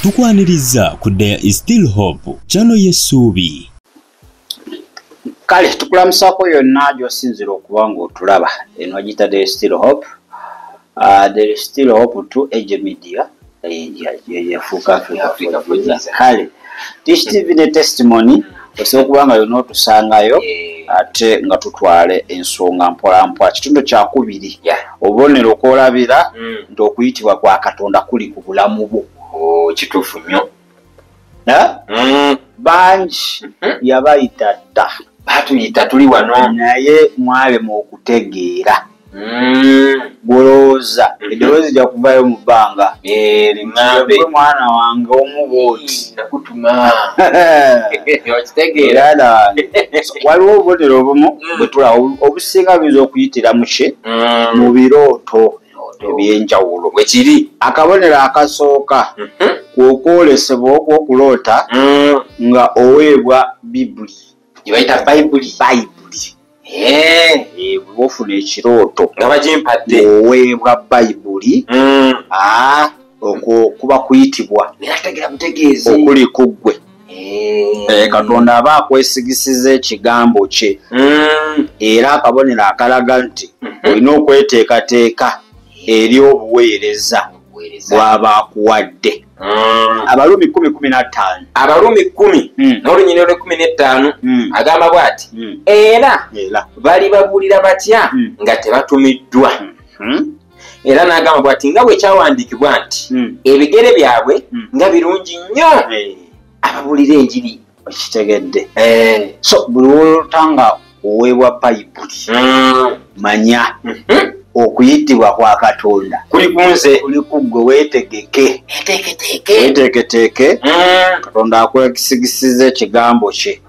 tukwaniriza ku There is Still Hope chano y'essuubi. Kale tukulamusako yonna gy'osinzira okuba ng'otulaba eno agiyita There is Still Hope. There is Still Hope to Age Media yafuuka Africa. Kale TTV ne testimony osobola okuba nga yonna otusangayo ate nga tutwale ensonga mpolampola. Kitundu kyakubiri obubonero okwolabira nti okuyitibwa kwa Katonda kuli ku bulamu bwo. Kituufu nnyo. Bangi yabayita dda batuyita tuli wano naye mwalema okutegeera. Golooza eddoboozi lya kuvayo mu bbanga liŋŋambe mwana wange omubooti nakutuma okitegeera wange. Waliwo obubonero obumu bwe tulawo obusinga buyinza okuyitira mu ki mu birooto ebyenjawulo. wekiri Akabonero akasooka kw'okwolesebwa okw'okuloota nga oweebwa Bibuli gye bayita bayibuli. Bw'ofuna ekirooto nga bagimpadde oweebwa Bayibuli okwo kuba kuyitibwa nategeera butegeezi okuli ku ggwe. Katonda aba akwesigisiza ekigambo kye era akabonero akalaga nti olina okweteekateeka eri obuweereza bw'aba akuwadde. Abalumi 10:15 Abalumi 10 n'olunyiriro lwe 15 agamba bw'ati era bali babuulira batya nga tebatumiddwa. Era n'agamba bw'ati nga bwe kyawandiikibwa nti ebigere byabwe nga birungi nnyo ababuulira enjiri. Okitegedde? So buli wolotanga oweebwa Bayibuli manya okuyitibwa kwa Katonda kuli kunze kuli ku ggwe. Weetegeke weeteeketeeke Katonda akwesigisizza ekigambo kye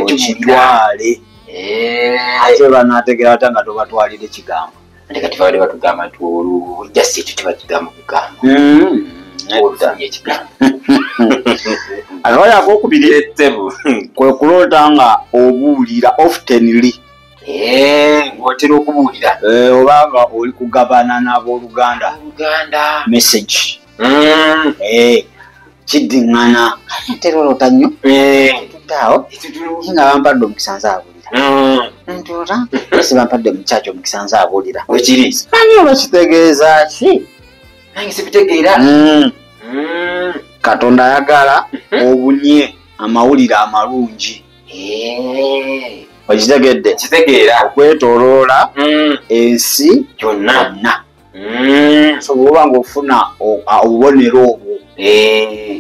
okitwale. Ate banaategeera bata nga tobatwalira ekigambo kati baali batugamba nti olujjasi ekyo tebakigamba kugamba olufunye ekigambo. Akabonero akokubiri kwe kuloota nga obuulira oftenly ng'otera okubuulira oba nga oli kugabana n'abooluganda message kiddiŋŋana tera oloota nnyo tuttaawo nga bampadde omukisa nzaabuulira ntuuta si bampadde mukyaki omukisa nzaabuulira wekiri manyi oba kitegeeza ki nange sibitegeera. Katonda ayagala obunye amawulire amalungi. Okitegedde? Kitegeera okwetooloola ensi yonna. So bw'oba ng'ofuna obubonero obwo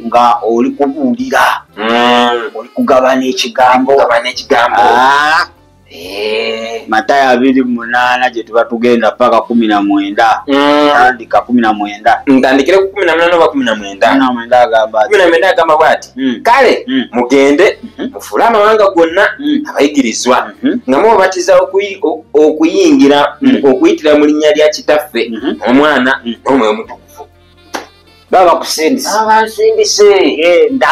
nga oli kubuulira oli kugabana ekigambo Matayo 28 gye tuba tugenda paka 19 tandika 19 ntandikire ku 18 oba 19 agamba 19 agamba bw'ati kale mugende mufuule amawanga gonna abayigirizwa nga mubabatiza okuyingira okuyitira mu linnya lya Kitaffe Omwana n'Omwoyo Omutukuvu. baba kusindisa abansindise genda.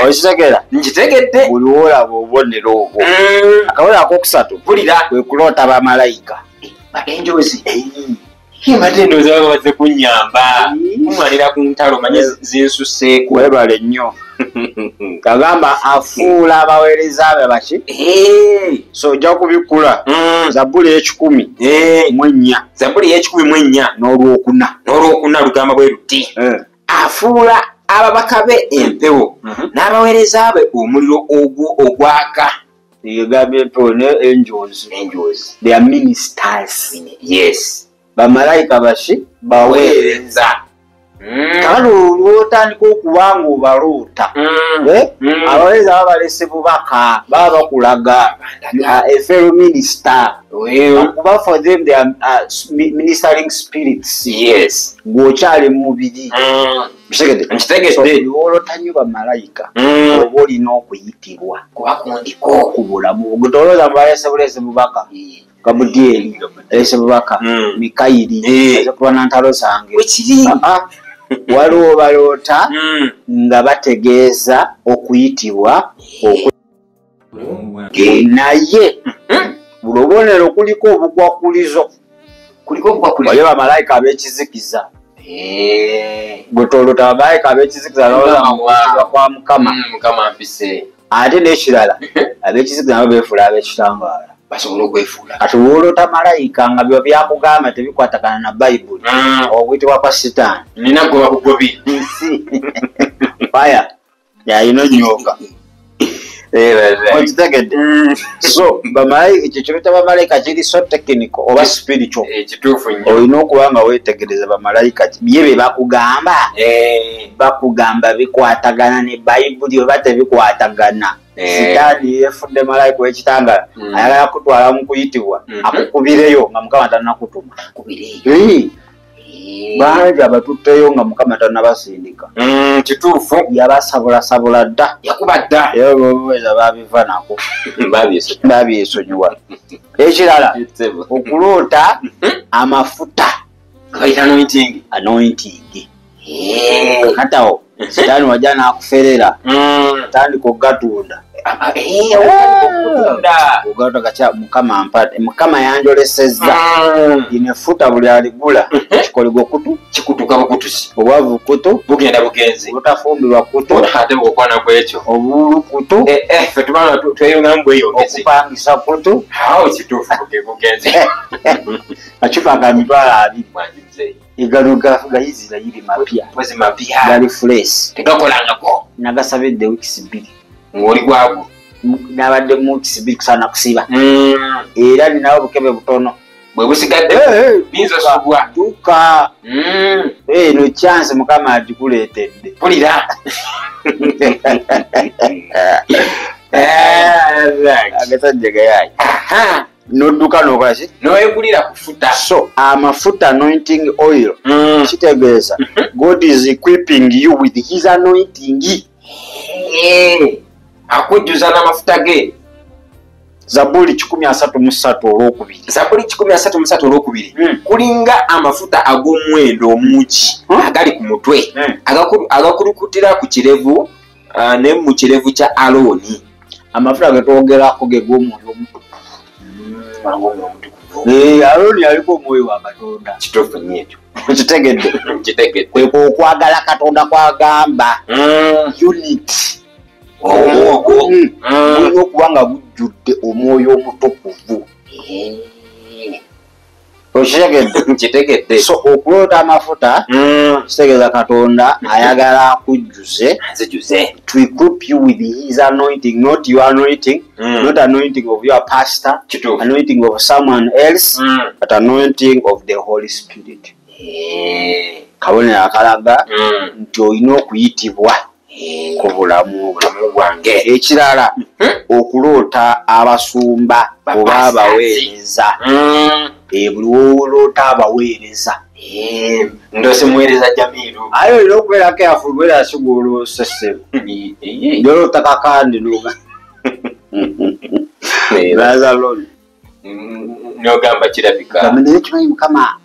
Okitegera? Nkitegedde. Buli wolaba obubonero obwo. Akabonero akokusatu mpulira kwe kuloota bamalayika enjozi mbadde ndowooza baba bazze kunnyamba kumalira ku ntalo manye zinsuseeko. Webale nnyo. Kagamba afuula abaweereza be baki so ojja kubikula Zabbuli 10:4 Zabbuli 10:4 n'olwokuna lugamba bwe luti afuula ababaka be empewo n'abaweereza be omuliro ogwaka. Yegambye empewo ne angels they are ministers. Yes, bamalayika baki baweereza. Kale olwotandika okuba ng'obaloota abaweereza baba balese bubaka baba bakulaga a fellow minister kuba for them they are ministering spirits. Yes, ng'okyali mu mubiri. Nkitegedde. Olwoloota nnyo bamalayika oba olina okuyitibwa kuba kundiko ku bulamu bwo. Tolowooza balese bulese bubaka Gabudyeri alese bubaka Mikayiri alese kuba nantalo zange wekiri. Waliwo baloota nga bategeeza okuyitibwa naye buli obubonero kuliko obukwakulizo. Waliwo bamalayika ab'ekizikiza gutolota abalayika ab'ekizikiza balowooza kwa Mukama. Mukama mpise. Ate n'ekirala ab'ekizikiza nabo beefuula ab'ekitangaala. Basobola okwefuula. Kati bw'olota malayika nga byo byakugamba tebikwatagana na Bayibuli okuyitibwa kwa Sitaani. Nina goba kugobi. Fire yalina nnyoka. Okitegedde? So ekyo kyebita bamalayika kiri so technical oba spiritual. Kituufu nnyo. Olina okuba nga weetegereza bamalayika bye be bakugamba. Bakugamba bikwatagana ne Bayibuli oba tebikwatagana. Sitaani yeefudde malayika w'ekitangala ayagala kutwala mu kuyitibwa akukubireyo nga Mukama tannakutuma. Bangi abatutteyo nga Mukama tannabasindika. Kituufu. Yabasabula dda. Yakuba dda. Era bw'obuweeza baabiva nako. Baabyesonyiwa. Ekirala okuloota amafuta. Anointing. Katawo Sitaani wajja n'akuferera. Tandika okugatunda. Mukama yanjolesezza inefuta buli aligula kikoligo kutu kikutuka bukutusi obwavu kutu bugenda bugenzi butafumbirwa kutu ate okwana kwekyo obulu kutu ffe tubanga tweyongamu bweyongezi okupangisa kutu awo kituufu bugenzi akifa ga mitwalo 2 igaluga gayizira yiri mapya gali fresh tegakolangako nagasabidde weeks 2 ng'oli gwago nabadde mu weeks 2 kusana kusiba era ninawo bukebe butono bwe busigadde binza subwa tuka no chance Mukama agikuleetedde pulira agasajja gayayi nodduka nokola ki noyegulira kufuta. So amafuta anointing oil kitegeeza God is equipping you with his anointing. Akujjuza n'amafuta ge. Zabuli 133:2. Zabuli 133:2 kulinga amafuta ag'omuwendo omungi agali ku mutwe agakulukutira ku kirevu ne mu kirevu kya Alooni. Amafuta getwogerako ge g'omwoyo omutukuvu. Alooni yaliko omwoyo wa Katonda. Kituufu nnyo ekyo. Kitegedde. Kwe okwagala Katonda kwagamba unity. Mulina okuba nga gujjudde omwoyo omutukuvu. Kitegedde. So okuloota amafuta kitegeeza Katonda ayagala akujjuze to equip you with his anointing, not your anointing, not anointing of your pastor, anointing of someone else, but anointing of the Holy Spirit. Kabonero akalaga nti olina okuyitibwa ku bulamu bwange. Ekirala okuloota abasumba oba abaweereza. Buli wooloota abaweereza. Ndose muweereza Jamiru. Aye olina okubeera careful bwera asigula osesero. Yoloota kakandi nuga. Lazaloni. N'ogamba kirabika. Naye kimanyi Mukama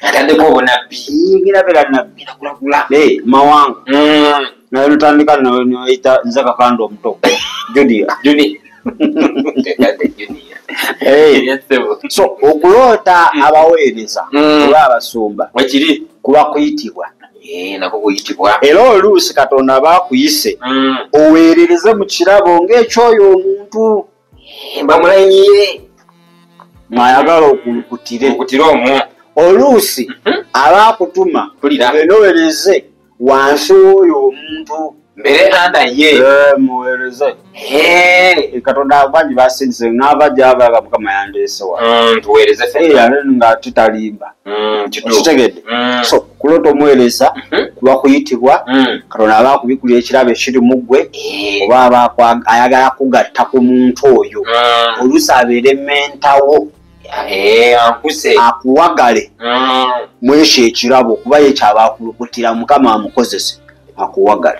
ataddeko obunabbi. Ngirabeera nabbi nakulagula. Mawanga. Naye lutandika noyita nze kakandi omuto. Junior. So okuloota abaweereza oba abasumba wekiri kuba kuyitibwa. Nako kuyitibwa. Era oluusi Katonda baakuyise oweerereze mu kirabo ng'ekyoyo omuntu bamulayinire mwayagala okulukutire omwo. Oluusi abaakutuma enowereze wansi oyo omuntu mbere anda ye muweereze. Katonda abangi basinze n'aba gy'abaga Mukama yandeesewa tuweereze ate nga tutalimba. Kitegedde. So kuloota omuweereza kuba kuyitibwa Katonda aba akubikulira ekirabo ekiri mu ggwe oba aba ayagala kugatta ku muntu oyo oluusi abeere mentawo akuwagale mwesho ekirabo kuba ye kyaba akulukutira Mukama amukozese akuwagale.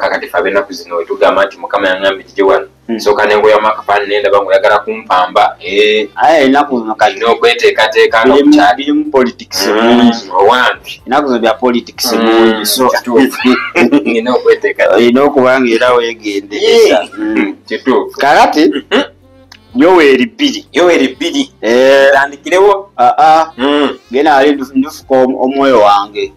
Kakati fe ab'ennaku zino wetugamba nti Mukama yaŋŋambye gye wano nsooka nengoya amakafaani nendaba ng'oyagala kumpamba. Ennaku zino kalina okweteekateeka nga birimu politics mungi. Owange ennaku zino bya politics mungi. So nina okweteekateeka olina okuba nga era weegendereza. Kituufu. Kakati Yoweri bbiri tandikirewo gena ali ndufuka omwoyo wange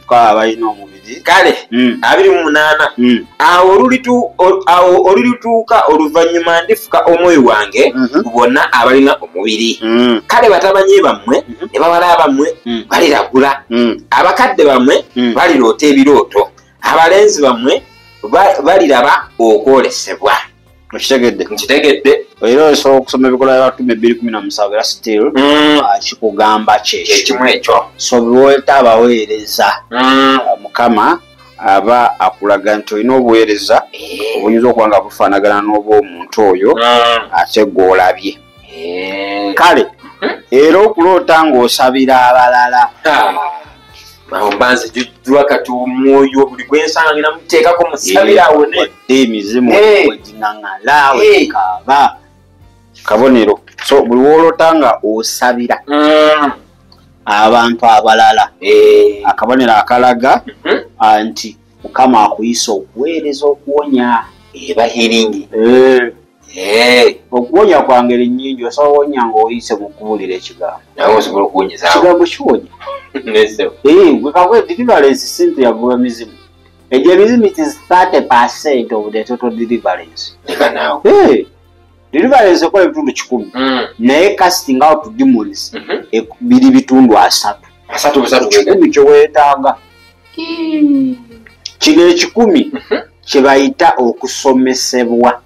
kwa balina omubiri kale 28 awo olulituuka oluvannyuma ndifuka omwoyo wange bonna abalina omubiri kale batabanyi bammwe ne bawala bammwe baliragula abakadde bammwe baliroota ebirooto abalenzi bammwe baliraba okwolesebwa. Nkitegedde era osobola okusoma ebikola by'Abatume 2:17 era still kikugamba kyekimu ekyo so biweta abaweereza Mukama aba akulaga nti olina obuweereza obuyinza okuba nga bufaanagana n'obw'omuntu oyo ate gw'olabye kale era okuloota ng'osabira abalala mbanze jujjwa kati omwoyo buli gwensanga ngina muteekako musabira awone emizimu weginangala wekaaba kabonero so buli woolota nga osabira abantu abalala akabonero akalaga nti Mukama akuyisa okuweereza okuwonya ebahiringi okuwonya kwa ngeri nnyingi osobola owonya ng'oyise mu kubuulira ekigambo nawe osobola okuwonyeza ekigambo kiwonya wekakwe deliverance sintu yagoba mizimu egyo emizimu it is 30% of the total deliverance deliverance ekola ebitundu 10 naye casting out demons biri bitundu 3 10 kyeweetaaga kino 10 kyebayita okusomesebwa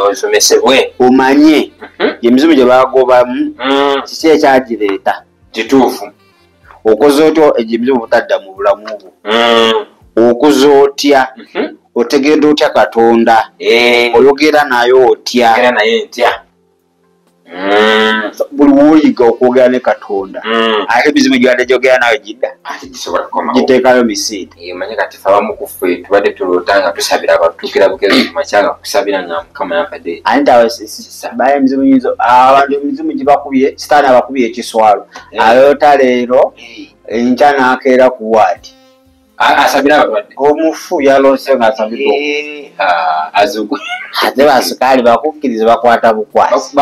osomesebwe omanye emizimu gye bagobamu kiki ekyagireeta kituufu okoze otya emizimu butadda mu bulamu bwo okoze otya otegedde otya Katonda oyogera naye otya buli woyiga okwogera ne Katonda ate emizimu gyibadde gyogera nawe gidda giteekayo misiidi manye kati fe abamu ku ffe tubadde tuloota nga tusabira abatuukira bukezi kumakyanga kusabira nga Mukama yampadde baya emizimu nyinzo abantu emizimu gibakubye sitaani abakubye ekiswalo aloota leero enkya n'akeera ku waadi asabira abalwadde omufu yaloose nga asabira azugu ate basikaali bakukkiriza bakwata bukwasi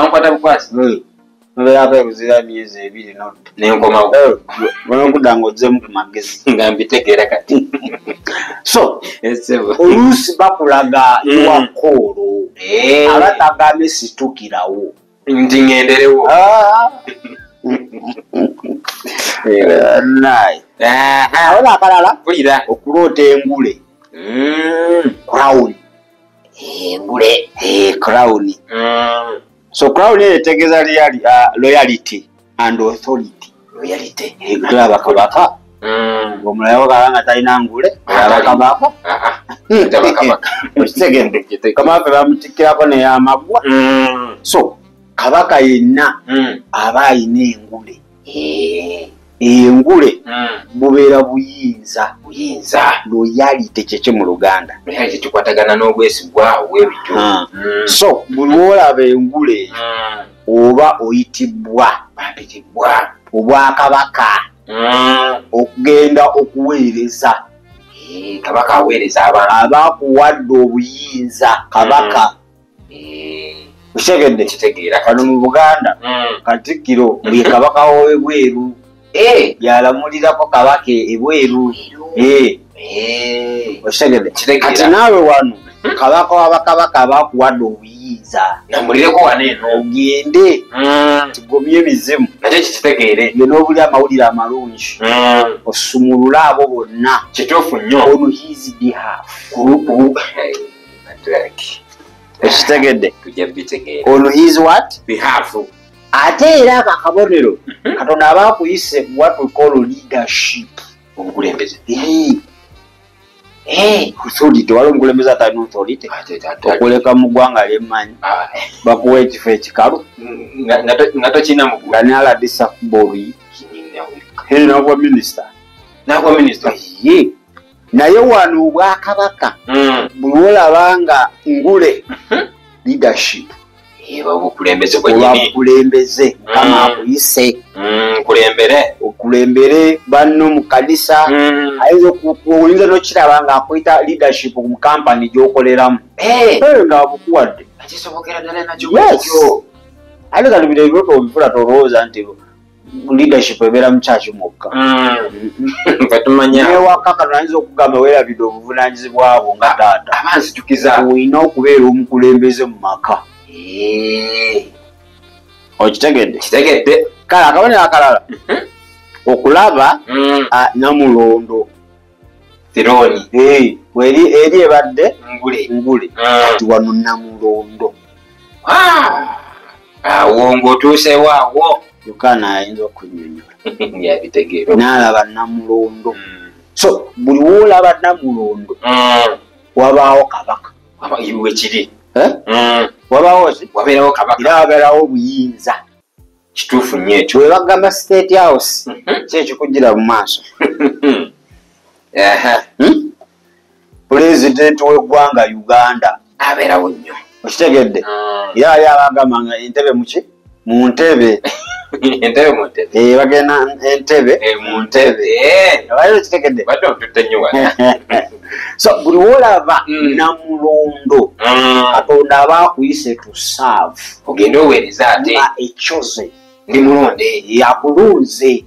nobeerako ekuzira myezi 2 nenkomawo okudda ng'ozzemu ku magezi nga mbitegeera kati so oluusi bakulaga iwakoolo abatagambe situkirawo nti ngenderewo awona akalala okuloota engule crown so crown etegeeza loyalty and authority tulaba kabaka omulayo kalanga talina ngule kabaka okitegedde kamafe bamutikkirako neyamagwa so kabaka yenna aba ayina engule engule bubeera buyinza loyalty kyekye mu Luganda kikwatagana n'obwesigwa bwebityo so buli woolaba engule oba oyitibwa obwakabaka okugenda okuweereza kabaka aweereza abantu abakuwadde obuyinza kabaka okitegedde kitegeera kano mu Buganda Katikkiro buli kabaka w'ebweru yalamulirako kabaka ebweru okitegedde kati naawe wano kabaka w'abakabaka abakuwadde obuyinza namulireko waneeno ogende tigomye emizimu nakyo kitegeere ye n'obuli amawulire amalungi osumulule abo bonna kituufu nnyo on his behalf ekitegedde tujja bitegeera on his what behalf ate era akakabonero Katonda abakuyise what we call leadership obukulembeze authority wali omukulembeze atalina authority okuleka mu ggwanga lyemmanyi bakuwa ekifo ekikalu nga tokina mu nga ne aladisa kubooluyi nakuwa minisita naye wano obwakabaka buli wolaba nga ngule leadership obukulembeze obukulembeze Mukama akuyise akulembere banno mu kanisa oyinza n'okiraba ng'akuyita leadership mu kampani gy'okoleramu ng'abukuwadde ate kati bino ebyoto obifula tolowooza nti leadership ebeera mu kyaki mwokka newaka kano ayinza okugamba weerabidde obuvunanyizibwa bwo nga taata olina okubeera omukulembeze mu maka okitegedde kale akabonero akalala okulaba namulondo eri ebadde ngule kati wano namulondo awo ng'otuusewo awo Yokana ayinza okunyonyola n'alaba namulondo so buli woolaba namulondo wabaawo kabaka iwe kiri wabaawo wabeerawo kabaka era wabeerawo obuyinza kituufu nnyo ekyo we bagamba state house kyekikugira mu maaso pulezidenti w'eggwanga Uganda abeerawo nnyo okitegedde era ali abagamba nga entebe muki mu ntebe entebe mu ntebe bagenda entebe mu ntebe abayo kitegedde batontutte nnyo so buli wolaba namulondo Katonda aba akuyise to serve ogenda oweereza ate ekyoze ndi mulonde yakulunze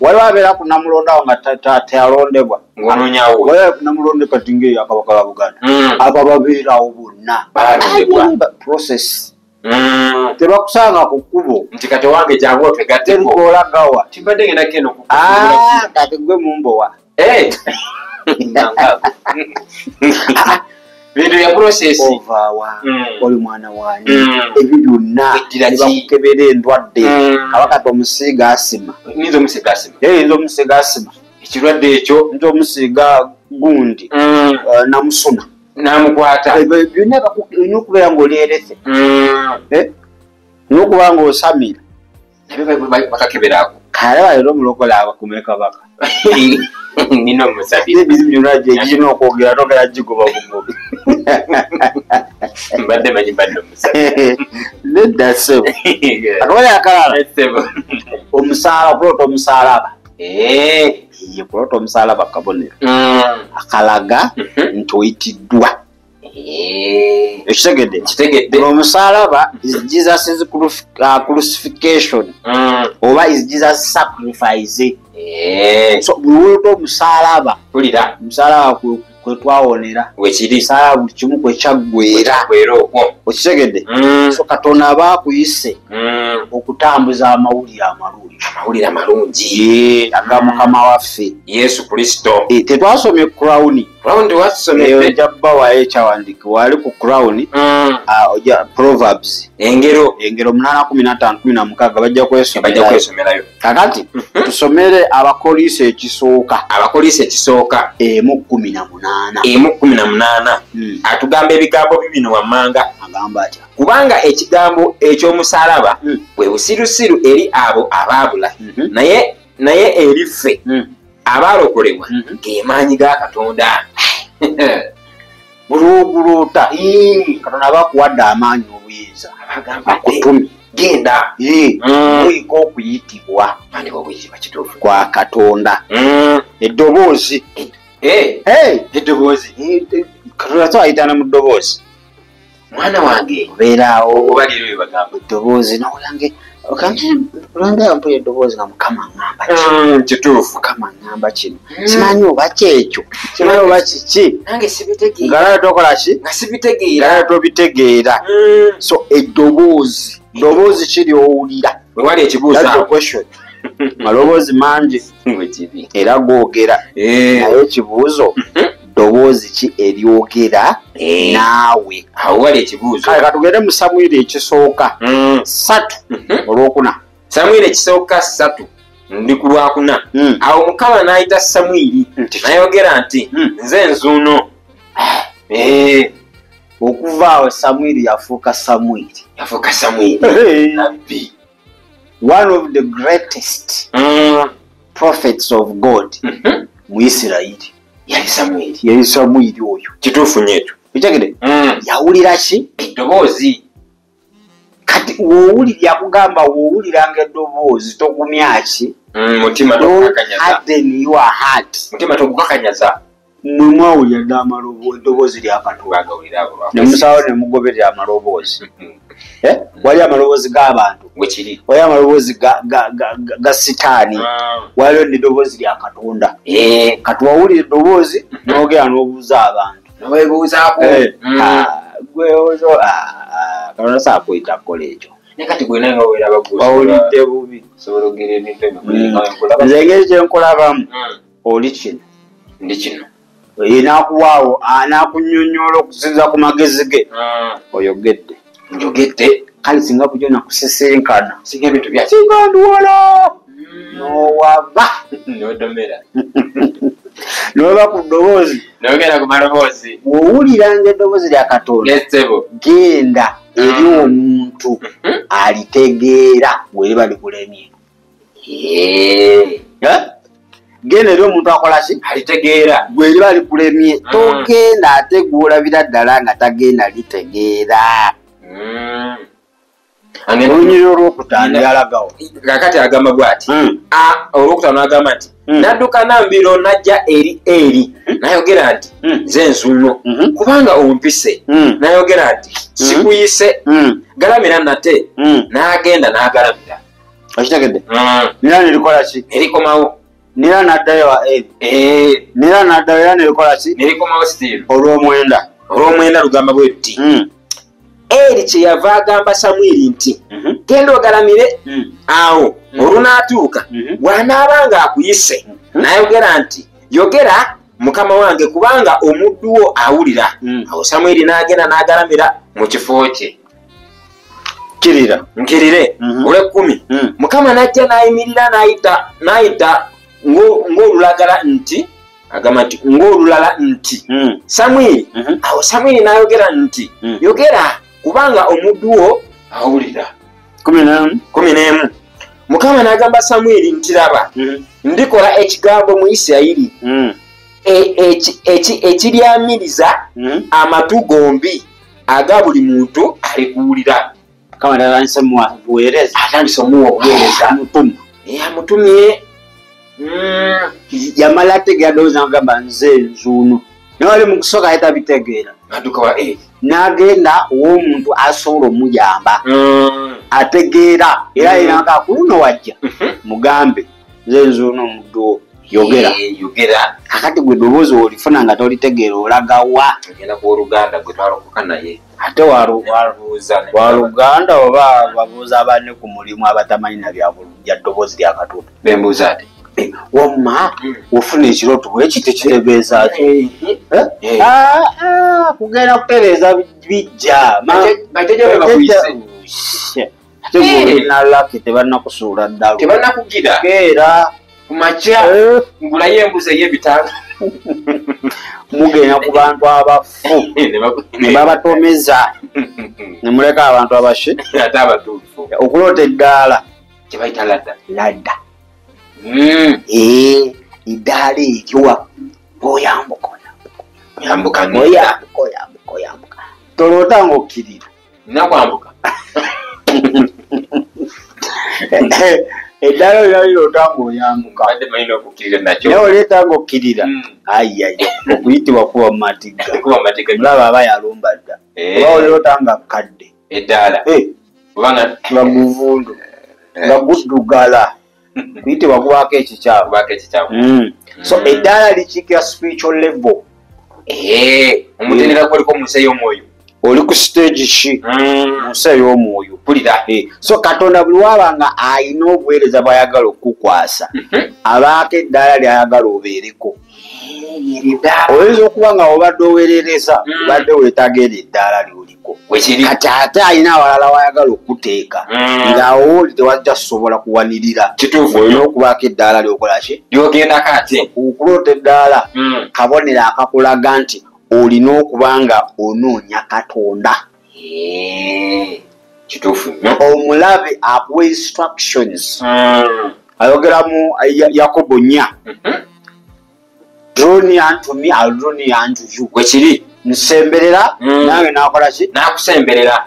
waliwo abeera ku namulondo awo nga teyalondebwa ng'onoonyawo waliwo namulondo kati ng'eyo akabaka ba Buganda abo babeerawo bonna process tebakusanga ku kkubo nti kati wange jangu otwegatteko olagawa timbadde ngenda keno kati gwe mumbowa bintu bya process ovaawa oli mwana wange ebyo byonna nebakukebera endwadde kabaka tomusiiga asima niyinza omusiiga asima yinza omusiiga asima ekirwadde ekyo nti omusiiga gundi namusuna namukwata byonna olina okubeera ng'olyerese n'okuba ng'osamira nabyo bakakeberaako kale balero omulokole abakume kabaka nina omusabira ebizibu byonna gyegirina okwogera togera gigoba bugobi mbadde manyi mbadde omusabira nedda ssebo akabale akalala omusalaba kulota omusalaba kulota omusalaba kabonero akalaga nti oyitiddwa ekitegedde omusalaba is Jesus' crucifixion oba is Jesus' sacrifice so buli wolota omusalaba pulira omusalaba kwe twawonera wekiri omusalaba buli kimu kwe kyaggwera okwo okitegedde so Katonda aba akuyise okutambuza amawulire amalungi aga Mukama waffe Yesu Kristo tetwasomye crown tewasomye jabbawayo ekyawandiikibwa ali ku crown Proverbs engero 8:15-16 bajja kwesomerayo kakati tusomere Abakolinso ekisooka 1:18 atugamba ebigambo bibino wammanga agamba atya kubanga ekigambo eky'omusalaba bwe busirusiru eri abo abaabula naye eri ffe abaalokolebwa g'emaanyi ga Katonda buluguluuta Katonda bakuwadde amaanyi n'obuyinza akutumye genda muyika okuyitibwa kwa Katonda eddoboozi Katonda twayitana mu ddoboozi mwana wange obeeraawo oba leero bye bagamba eddoboozi nawulange olanga mpulira eddoboozi nga Mukama ngamba kituufu Mukama ngamba kino simanyi oba kyekyo simanyi oba kiki nange sibitegeera nga nale tokola ki nga sibitegeera nale tobitegeera so eddoboozi kiri owulira bwe wali ekibuuzo maloboozi mangi era googera naye ekibuuzo ddoboozi ki eryogera naawe awo wali ekibuuzo kale katugende mu Samwiri ekisooka 3 olwokuna Samwiri ekisooka 3 ndi ku lwakuna awo Mukama n'ayita Samwiri n'ayogera nti nze nzuuno okuva awo Samwiri yafuuka Samwiri nabbi one of the greatest prophets of God mu Isirayiri yali Samwiri oyo kituufu nnyo ekyo ekyagede yawulira ki eddoboozi kati woowulira kugamba woowuliranga eddoboozi togumyaki mutima togukakanyaza mwe mwawulira dda eddoboozi lya Katonda ne musawo ne mugoberera amaloboozi wali amaloboozi g'abantu wali amaloboozi ga sitaani waliwo n'eddoboozi lya Katonda kati wawulira eddoboozi n'ogera n'obuuza abantu Katonda saakuyita kukola ekyo bawulidde bubi nze engeri kyenkolabamu oli kino ndi kino nakuwaawo anakunnyonnyola okusinza ku magezi ge oyogedde njogedde kale singa kujja nakusesenkana singa ebintu bya singa nduwala nowava nodomera nova ku ddoboozi nogenda ku maloboozi wowuliranga eddoboozi lya Katonda genda eri omuntu alitegeera bweriba likulemye genda eri omuntu akolaki alitegeera bweriba likulemye togenda ate gwolabira ddala nga tagenda litegeera olunyiriro olwokutaano alagawo kakati agamba bw'ati olwokutaano agamba nti nadduka nambiro najja eri nayogera nti nze nzuuno kubanga ompise nayogera nti sikuyise galamira nate n'agenda n'agalamira okitegedde nira nerikola ki nerikomawo nira naddayo nira naddayo era nerikola ki nerikomawo still olw'omwenda lugamba bwe luti eri kyeyava agamba Samwiri nti genda ogalamire awo olunaatuuka bw'anaabanga akuyise nayogera nti yogera mukama wange kubanga omuddu wo awulira awo Samwiri n'agenda n'agalamira mu kifo kye nkirire olw'ekkumi mukama n'ajja n'ayimirira n'ayita ng'olulagala nti agamba nti ng'olulala nti Samwiri awo Samwiri n'ayogera nti yogera kubanga omuddu wo awulira 11 mukama n'agamba Samwiri nti laba ndikola ekigambo mu Isirayiri ekiryamiriza amatu gombi aga buli muntu alikuwulira atandise omuwa obuweereza amutumye yamala ategeera ddoboozi n'agamba nze nzuuno naye wali mu kusooka yetabitegeera n'agenda ow'omuntu asobola omuyamba ategeera era yenanga kuluno wajja mugambe nze nzuuno omuddu yogera kakati gwe ddoboozi olifuna nga tolitegeera olagawa ate waluganda oba babuuza abanne ku mulimu abatamanyi na bya ddoboozi lya Katonda bembuuza ati wamma ofuna ekirooto bweki tekitegeeza kugenda kutereeza bijja ate nalaki tebannakusuula ddalo tebannakugira keera kumakya ngulayo embuzi ey'ebitanga mugenda ku bantu abafu ne babatomeza ne muleka abantu abashi ate abatuufu okuloota eddaala kyebayita ladda eddaala eryo oyambuka toloota ng'okkirira nakwambuka eddaala oliraliroota ng'oyambuka naye oleeta ng'okkirira ayaya okuyitibwa kuba mu matigga mulaba aba yalumba dda oba oliroota nga kadde eddaala nga guvundu nga guddugala kuyitibwa kubaako ekikyabu so eddaala likiikira spiritual level omutendera gwoliko mu nsi ey'omwoyo oli ku stage ki mu nsi ey'omwoyo pulira so Katonda buli wabanga alina obuweereza bw'ayagala okukukwasa abaako eddaala ly'ayagala obeereko oyinza okuba nga obadde owerereza obadde weetaaga eryo eddaala lyoliko kati ate alina awalala wayagala okuteeka ng'awo oli tewajja kusobola kuwanirira olina okubaako eddaala lyokolaki lyogendako ate okuloota eddaala kabonero akakulaga nti olina okuba nga onoonya Katonda kituufu omulabe akuwa instructions ayogera mu Yakobo 4 draw near unto me, I'll draw near unto you. Wekiri nsemberera nange nakola ki nakusemberera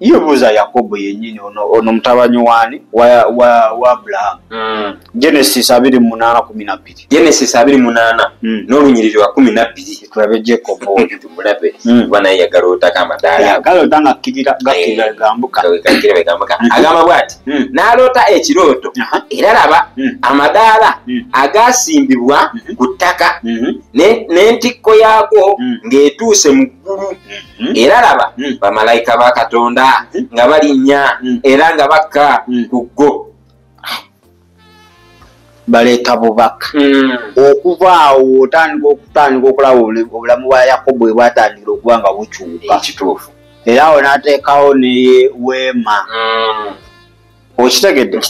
Yobuza Yakobo yennyini ono mutabani wani wa Abraham. Genesis 2:8-12. Genesis 2:8 n'olunyiriri wa 12 tulabe Jacob oyo mulabe bwana yagala otaka amadaala yagala otanga kirira gakira gambuka agamba bwati n'aloota ekirooto era laba amadaala agasimbibwa ku ttaka n'entikko yaago ng'etuuse mu ggulu era laba bamalayika ba Katonda nga balinnya era nga bakka ku ggo baleeta bubaka okuva awo otandika okulaba obulamu bwa Yakobo bwe bwatandikira okuba nga bukyuka ekituufu era awo n'ateekawo ne weema okitegedde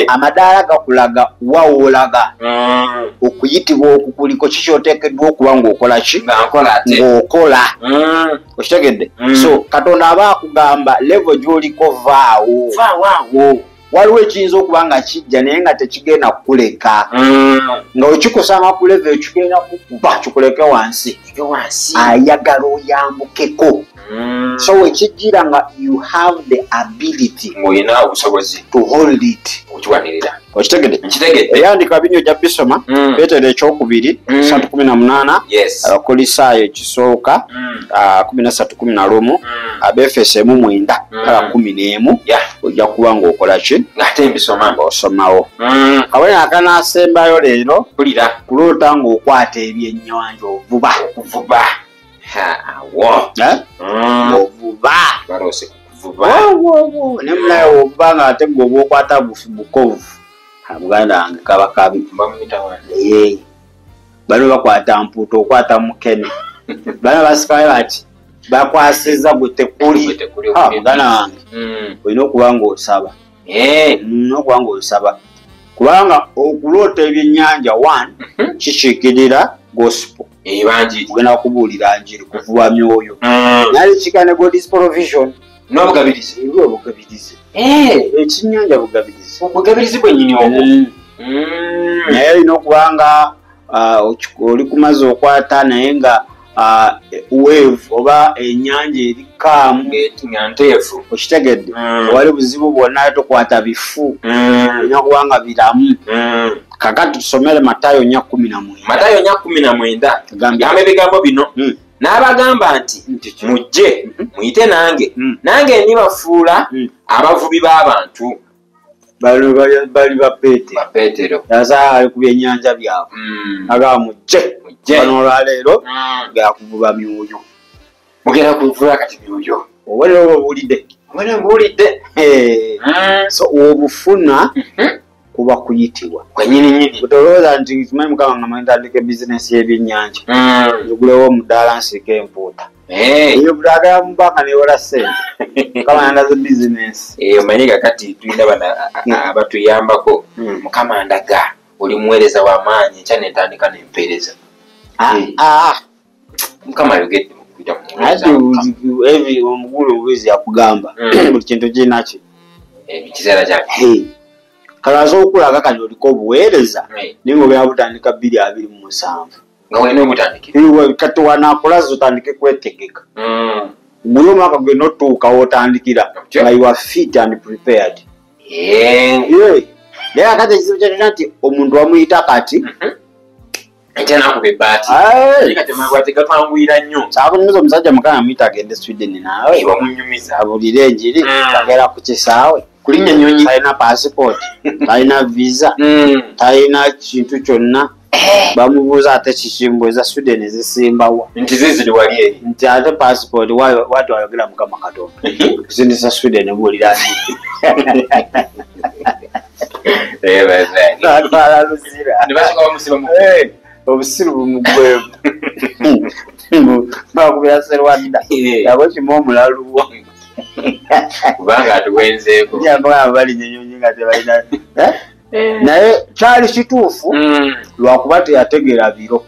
amadaala gakulaga wawoolaga okuyitibwa okukuliko kikyoteekeddwa okuba ng'okola ki ng'okola okitegedde so Katonda aba akugamba levo gy'oliko vaawo waliwo ekiyinza okuba nga kijja naye nga tekigenda kukuleka nga wekikusanga ku levo ekigenda kukuba kikuleke wansi ayagala oyambukeko so wekijjira nga you have the ability ng'olina obusobozi to hold it okiwanirira okitegedde eyandika binyo ojja bisoma Peetero ekyokubiri 3:18 Abakolisaayo ekisooka 13:11 Abefeso 1:9-11 ojja kuba ng'okola ki ng'ate mbisoma ng'osomawo kabona akanaasembayo leero kuloota ng'okwata ebyennyanja ovuba ovuba ne mulayo ovuba nga ate gwe oba okwata bukovu Buganda wange kaba kabi bano bakwata mpuuta okwata mukene bano basikayo bati bakwasiza gwe tekuli Buganda wange olina okuba ng'osaba okuba ng'osaba kubanga okuloota ebyennyanja 1 kikiikirira gospel ugenda kubuulira njiri kuvuba myoyo nali kikane God's provision n'obugabirizi ekyennyanja bugabirizi bwennyini obwo naye olina okuba nga oli kumaze okwata naye nga wave oba ennyanja eri kaamu nga nteefu okitegedde wali buzibu bwonna tokwata bifu olina kuba nga biramu kakati tusomere Matayo 4:19 gamba ebigambo bino n'abagamba nti mujje muyite nange ndibafuula abavubi b'abantu bali ba Peetero yazali ku byennyanja byabwe agamba mujje bano olwaleero gakuvuba myoyo mugenda kuvuba kati myoyo obuliro obulidde so obufuna kuba kuyitibwa kwennyini kutolooza nti kimanyi Mukama nga mwentandika bizinesi y'ebyennyanja nigulewo omudaala nsika empuuta eyo budagala mubanga newola ssente Mukama yandaze bizinesi omanyi kakati tulina bana abatuyambako Mukama ndaga oli muweereza w'amaanyi ekya nentandika nempeereza Mukama ayogedde ati omugulu obuwizi yakugamba buli kintu kirinaki ekiseera kyake kalaza okulaga kati oliko obuweereza naye ng'ogenda butandika 2027 nga walina obutandikira kati wanaakulaza otandike kwetegeka guli omwaka gwena otuuka wotandikira nga you are fit and prepared naye akati ekizibu kyakina nti omuntu wamuyita kati ekyenakuba ebbaati kati mwebwate gatwanguyira nnyo sakunyumiza omusajja Mukama amuyita agende Sweden naawe wamunyumiza abulire enjiri agera ku kisaawe kulinnya nyonyi talina passport talina visa talina kintu kyonna bamubuuza ate kikimbu eza Sweden ezisimbawa nti ziziri wali eri nti ate passport wati wayogera Mukama Katonda kusindisa Sweden buulira atwala luzira obusiru bumugwevu bakubira Serwadda yabo kima omulaluwo kubanga atuwenzeeko bali nyenyonyi nga tebalina naye kyali kituufu lwakuba teyategeera biro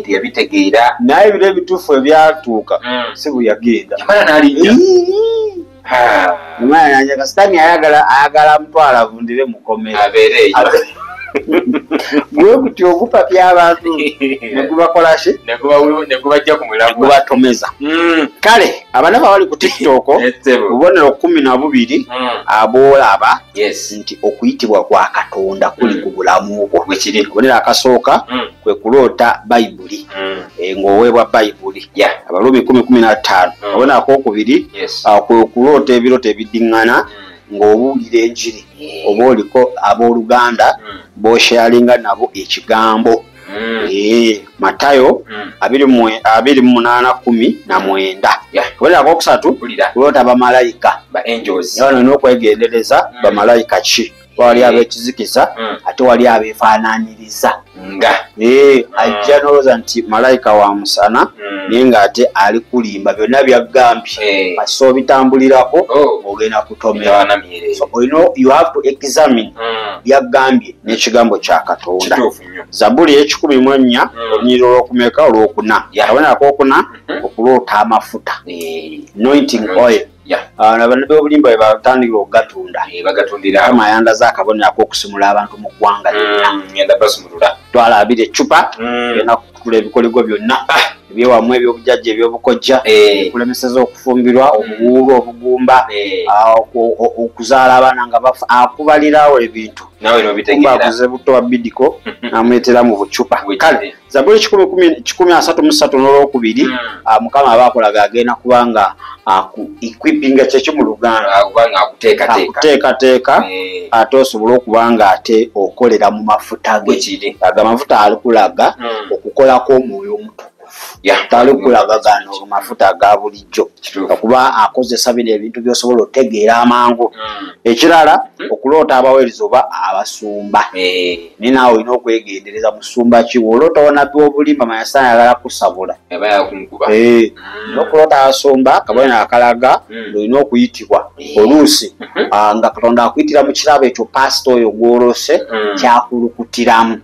teyabitegeera naye ebiro ebituufu ebyatuuka si bwe yagenda omwana nanja kasitani ayagala mutwala avundire mukomera abeereeyo gwe kuti ogupapya abantu negubakolaki negubajja ku mulago gubatomeza. Kale abaana bawali ku TikTok bubonero 12 aboolaba nti okuyitibwa kwa Katonda kuli ku bulamu bwo. Obubonero akasooka kwe kuloota Bayibuli ng'oweebwa Bayibuli Abalumi 10:15. Obubonero akokubiri kwe kuloota ebirooto ebiddingana ng'obuulira enjiri oba oliko abooluganda b'osharinga nabo ekigambo. Matayo 28:19. Obubonero akokusatu kuloota bamalayika. Olina okwegendereza bamalayika ki. Wali abekizikiza ate wali abefaananiriza ajja noloza nti malayika wa musana naye ng'ate ali kulimba byonna byaggambye kasa obitambulirako ogenda kutomera. So you have to examine byaggambye n'ekigambo kya Katonda. Zabuli 14 olunyiriro olwokumeka olwokuna. Obubonero akokuna okuloota amafuta anointing oil. Abantu b'obulimba bwe batandikira okugatunda kama yandaza akabonero ak'okusumula abantu mu ggwanga lyonna. Twala 2 eccupa genda kukutula ebikoligo byonna ebyewamu ebyobujjajja ebyobukojja okulemeseza okufumbirwa obuwuulu obugumba okuzaala abaana nga akubalirawo ebintu aguze buto wa bidiko namuleetera mu bucupa. Kale Zabuli 133 Mukama abakolaga agenda kubanga equipping kyekyo mu Luganda akuteekateeka ate osobole okubanga ate okolera mu mafuta ge. Aga mafuta alikulaga okukolako omwoyo omutukuvu. Talikulaga gano mafuta ga bulijjo okuba akozesa bino ebintu by'osobola otegeera amangu. Ekirala okuloota abaweereza oba abasumba. Naye naawe olina okwegendereza musumba ki w'oloota wanabbi w'obulimba mayasana ayagala kusabula n'okuloota abasumba kabonero akalaga olina okuyitibwa oluusi nga Katonda akuyitira mu kirabo ekyo pasita oyo gw'olose kyakulukutiramu.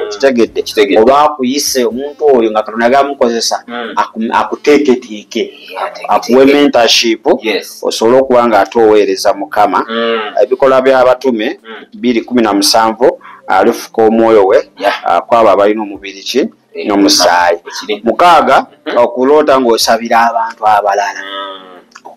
Kitegedde oba akuyise omuntu oyo nga Katonda gamukozesa akuteeketeeke akuwe mentorship osobole okuba nga ate oweereza Mukama. Ebikolwa by'abatume 2:17 alifuka omwoyo we kwabo abalina omubiri ki n'omusaayi. 6 okuloota ng'osabira abantu abalala.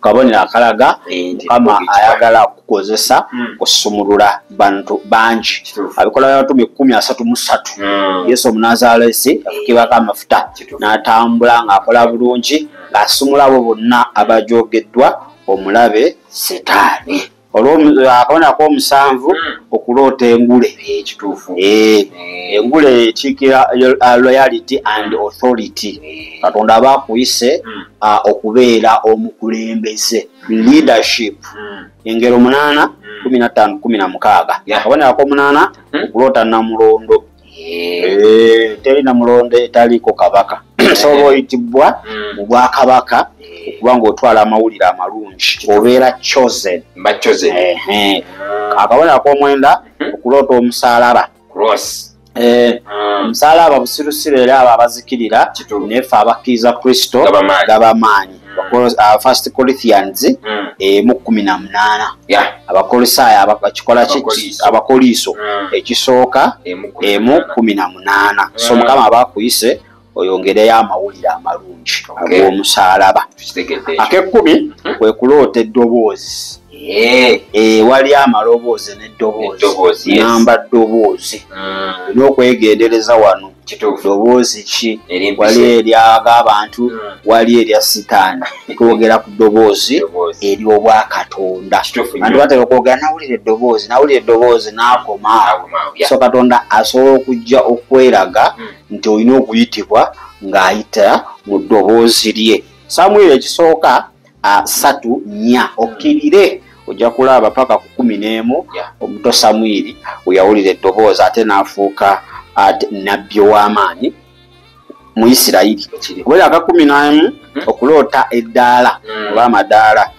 Kabonero akalaga Mukama ayagala okukozesa okusumulula bantu bangi. Abikolwa by'abatume 13:3 Yesu Omunazaalesi yafukibwako amafuta n'atambula ng'akola bulungi ng'asumula abo bonna abajoogeddwa omulabe Setaani. Akabonero ak'omusanvu okuloota engule. Engule ekiikira loyalty and authority. Katonda aba akuyise okubeera omukulembeze leadership. Engero 8, 15, 16. Akabonero ak'omunaana okuloota namulondo. Teri namulondo etaliiko kabaka. Osobola oyitibwa mu bwakabaka okuba ng'otwala amawulire amalungi obeera chosen. Akabonero ak'omwenda okuloota omusaalaba. Omusaalaba busirusiru era abo abazikirira nefe abakkiriza Kristo gabamaanyi. 1 Corinthians 1:18. Abakolosaayo abakoliiso ekisooka 1:18. So Mukama abakuyise oyongereyo amawulire amalungi ag'omusaalaba. Ak'ekkumi kwe kuloota eddoboozi. Wali amaloboozi n'eddoboozi namba ddoboozi. Olina okwegendereza wano ddoboozi ki. Wali ery'abantu wali erya Sitaani. Twogera ku ddoboozi ery'obwa Katonda. Abantu batera okwogera nawulira eddoboozi n'akoma. So Katonda asobola okujja okweraga nti olina okuyitibwa ng'ayita mu ddoboozi lye. Samwiri ekisooka 3:4 okkirire ojja kulaba paka ku 11 omuto Samwiri weyawulira eddoboozi ate n'afuuka nabbi w'amaanyi mu Isirayiri. Obwera aka 11 okuloota eddaala oba amadaala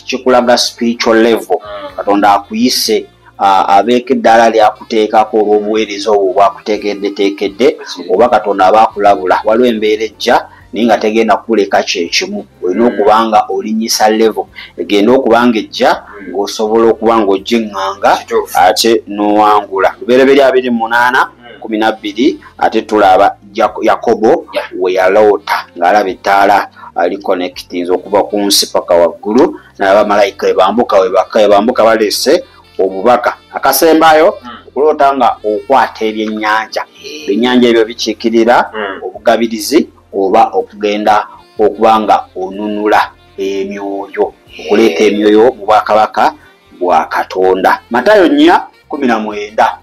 kikulaga spiritual level. Katonda akuyise abeeko eddaala lyakuteekako olw'obuweereza obwo bwakuteekeddeteekedde oba Katonda aba akulabula waliwo embeera ejja naye nga tegenda kuleka kyekimu olina okubanga olinyisa level egenda okubanga ejja ng'osobola okuba ng'ogiŋŋanga ate n'owangula. Lubereberye 28 12 ate tulaba Yakobo we yaloota ng'alaba ettaala ali connectings okuva ku nsi paka waggulu n'abamalayika bambuka baleese obubaka. Akasembayo okuloota nga okwata ebyennyanja ebyo bikiikirira obugabirizi oba okugenda okuba nga onunula emyoyo okuleeta emyoyo mu bwakabaka bwa Katonda. Matayo 4:19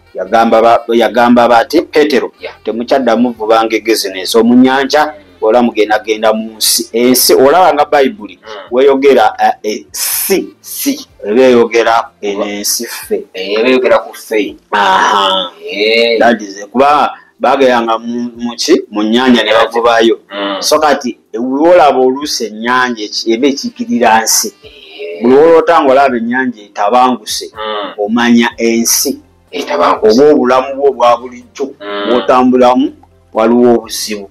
yagamba bati Petero temukyaddamu vuba ng'eggezi n'ez'omu nnyanja ola mugendagenda mu nsi ensi olaba nga Bayibuli weeyogera si eba eyogera ensi ffe eba eyogera ku ffe kuba bageyanga mu nnyanja ne bavubayo so kati olaba oluusi ennyanja eba ekiikirira nsi buli woloota ng'olaba ennyanja etabanguse omanya ensi oba obulamu bwo obwa bulijjo bw'otambulamu waliwo obuzibu.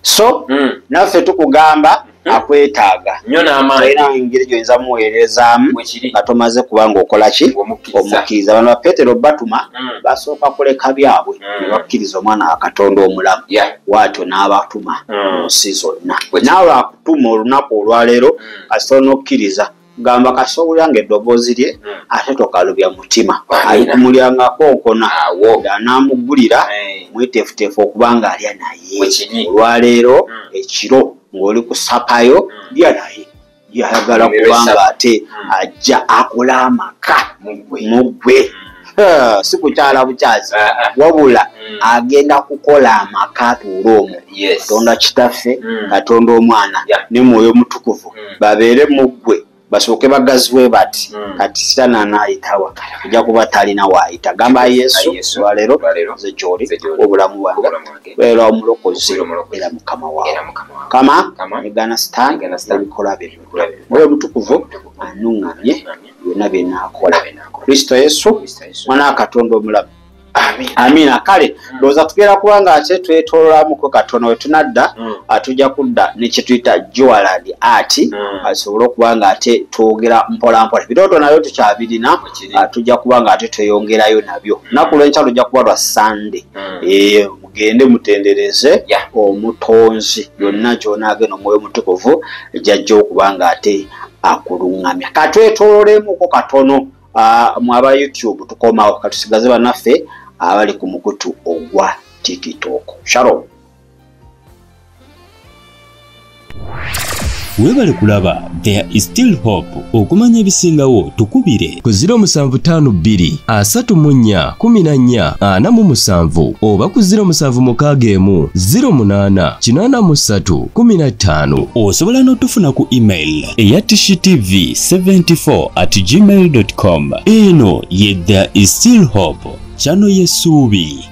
So naffe tukugamba akwetaaga era engeri gy'oyinza muweerezaamu nga tomaze kuba ng'okola ki omukkiriza. Bano Petero batuma basooka kuleka byabwe ne bakkiriza omwana wa Katonda omulamu bw'atyo n'abatuma mu nsi zonna. Naawe akutuma olunaku olwaleero kasita onokkiriza gamba kasowulira ng'eddoboozi lye ate tokalubya mutima ali kumulyango konkona anaamugulira mweteefuteefu okuba nga alya naye olwaleero ekiro ng'oli kusapayo lya naye yayagala kubanga ate ajja akola amaka mu ggwe si kukyala bukyazi wabula agenda kukola amaka atuule omwo Katonda kitaffe Katonda omwana ne mwoyo mutukuvu babeere mu ggwe basooke bagaziwe bati kati sitana naayitawa ojja kuba talina waayita. Gamba Yesu olwaleero nze gy'oli obulamu bwange beera omulokozi era mukama waawe kama negana sitaani ebikolwa bye mwoyo mutukuvu anuŋŋamye byonna bye naakola. Kristo Yesu mwana wa Katonda omulamu. Amina. Kale ndowooza tugenda kubanga ate twetoololamuko katono we tunadda tujja kudda ne kye tuyita Joalad Art asobole okuba nga ate twogera mpolampola ebirooto nabyo tukyabirina tujja kuba nga ate tweyongerayo nabyo. Naku lw'enkyalo ojja kuba lwa Sande mugende mutendereze omutonzi yonna gy'onaagenda omwoyo mutukuvu ejjajja okuba nga ate akuluŋŋamya. Katwetoololemuko katono mu aba YouTube tukomawo katusigaze bannaffe abali ku mukutu ogwa TikTok. Shalom. Webale kulaba There is Still Hope. Okumanya ebisingawo tukubire ku 0752 34 14 47 oba ku 0761 08 83 15. Osobola n'otufuna ku email eya tshitv74@gmail.com. Eno ye There is Still Hope, channel y'essuubi.